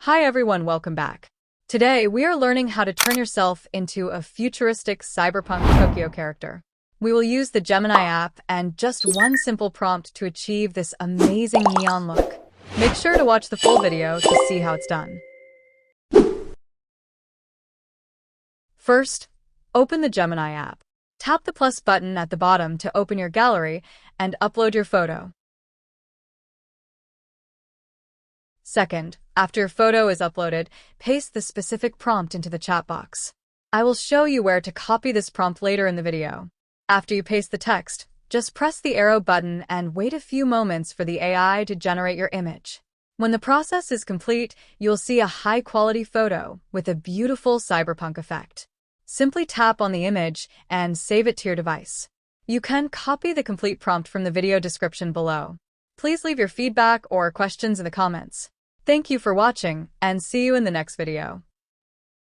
Hi everyone, welcome back. Today, we are learning how to turn yourself into a futuristic Cyberpunk Tokyo character. We will use the Gemini app and just one simple prompt to achieve this amazing neon look. Make sure to watch the full video to see how it's done. First, open the Gemini app. Tap the plus button at the bottom to open your gallery and upload your photo. Second, after your photo is uploaded, paste the specific prompt into the chat box. I will show you where to copy this prompt later in the video. After you paste the text, just press the arrow button and wait a few moments for the AI to generate your image. When the process is complete, you'll see a high-quality photo with a beautiful cyberpunk effect. Simply tap on the image and save it to your device. You can copy the complete prompt from the video description below. Please leave your feedback or questions in the comments. Thank you for watching, and see you in the next video.